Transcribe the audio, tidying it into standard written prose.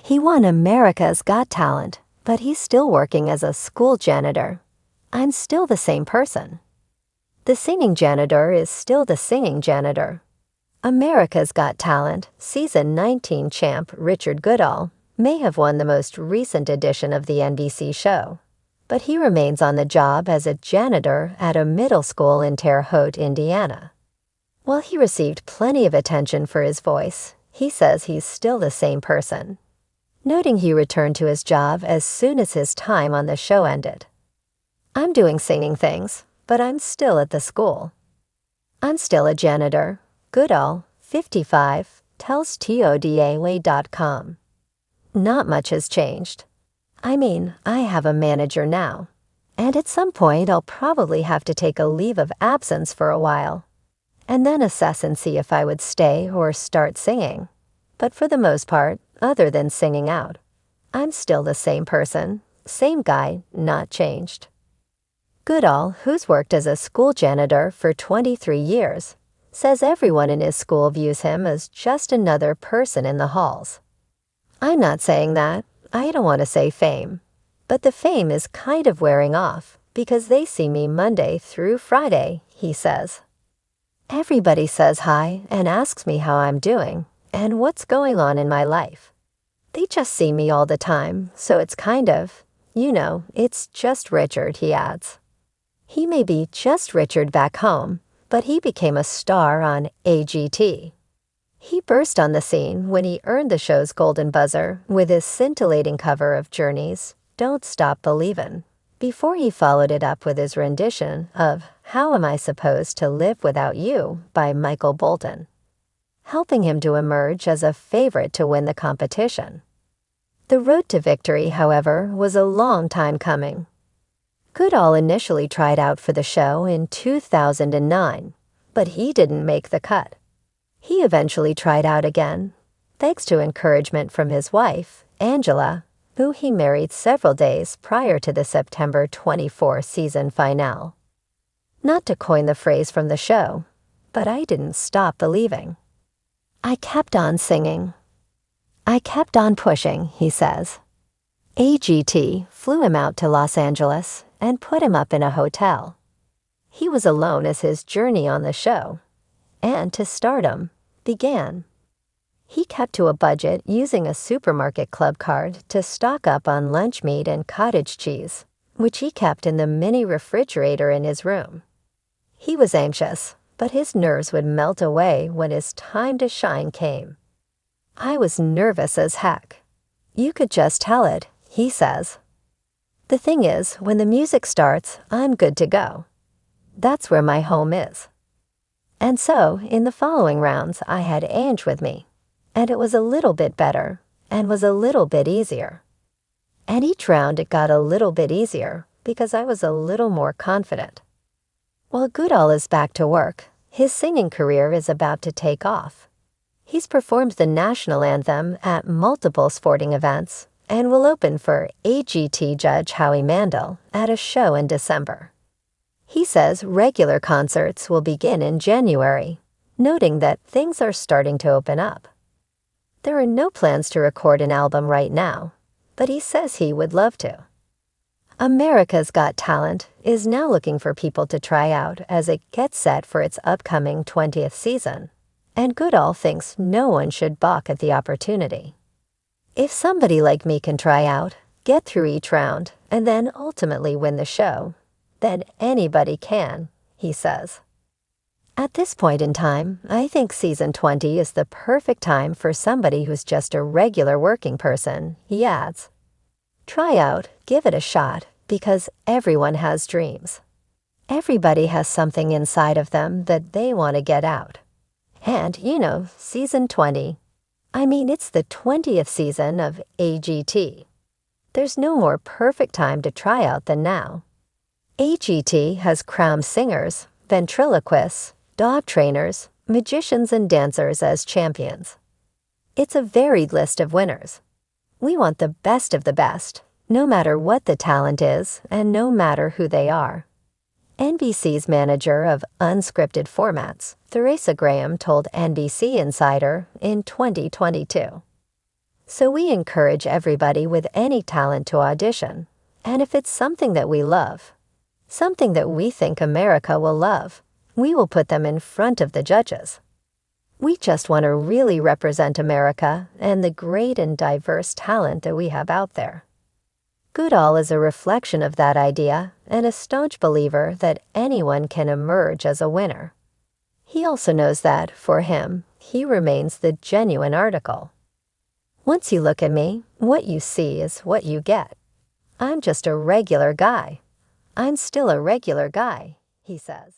He won America's Got Talent, but he's still working as a school janitor. I'm still the same person. The singing janitor is still the singing janitor. America's Got Talent Season 19 champ Richard Goodall may have won the most recent edition of the NBC show, but he remains on the job as a janitor at a middle school in Terre Haute, Indiana. While he received plenty of attention for his voice, he says he's still the same person, noting he returned to his job as soon as his time on the show ended. I'm doing singing things, but I'm still at the school. I'm still a janitor, Goodall, 55, tells TODAWay.com. Not much has changed. I mean, I have a manager now, and at some point I'll probably have to take a leave of absence for a while, and then assess and see if I would stay or start singing. But for the most part, other than singing out, I'm still the same person, same guy, not changed. Goodall, who's worked as a school janitor for 23 years, says everyone in his school views him as just another person in the halls. I'm not saying that. I don't want to say fame, but the fame is kind of wearing off because they see me Monday through Friday, he says. Everybody says hi and asks me how I'm doing and what's going on in my life. They just see me all the time, so it's kind of, it's just Richard, he adds. He may be just Richard back home, but he became a star on AGT. He burst on the scene when he earned the show's golden buzzer with his scintillating cover of Journey's Don't Stop Believin', before he followed it up with his rendition of How Am I Supposed to Live Without You by Michael Bolton, helping him to emerge as a favorite to win the competition. The road to victory, however, was a long time coming. Goodall initially tried out for the show in 2009, but he didn't make the cut. He eventually tried out again, thanks to encouragement from his wife, Angela, who he married several days prior to the September 24 season finale. Not to coin the phrase from the show, but I didn't stop believing. I kept on singing. I kept on pushing, he says. AGT flew him out to Los Angeles and put him up in a hotel. He was alone as his journey on the show, and to stardom, began. He kept to a budget using a supermarket club card to stock up on lunch meat and cottage cheese, which he kept in the mini refrigerator in his room. He was anxious, but his nerves would melt away when his time to shine came. I was nervous as heck. You could just tell it, he says. The thing is, when the music starts, I'm good to go. That's where my home is. And so, in the following rounds, I had Ange with me, and it was a little bit better, and was a little bit easier. And each round it got a little bit easier, because I was a little more confident. While Goodall is back to work, his singing career is about to take off. He's performed the national anthem at multiple sporting events, and will open for AGT judge Howie Mandel at a show in December. He says regular concerts will begin in January, noting that things are starting to open up. There are no plans to record an album right now, but he says he would love to. America's Got Talent is now looking for people to try out as it gets set for its upcoming 20th season, and Goodall thinks no one should balk at the opportunity. If somebody like me can try out, get through each round, and then ultimately win the show, then anybody can, he says. At this point in time, I think season 20 is the perfect time for somebody who's just a regular working person, he adds. Try out, give it a shot, because everyone has dreams. Everybody has something inside of them that they want to get out. And, season 20. I mean, it's the 20th season of AGT. There's no more perfect time to try out than now. AGT has crowned singers, ventriloquists, dog trainers, magicians, and dancers as champions. It's a varied list of winners. We want the best of the best, no matter what the talent is and no matter who they are. NBC's manager of unscripted formats, Theresa Graham, told NBC Insider in 2022. So we encourage everybody with any talent to audition, and if it's something that we love, something that we think America will love, we will put them in front of the judges. We just want to really represent America and the great and diverse talent that we have out there. Goodall is a reflection of that idea and a staunch believer that anyone can emerge as a winner. He also knows that, for him, he remains the genuine article. Once you look at me, what you see is what you get. I'm just a regular guy. I'm still a regular guy, he says.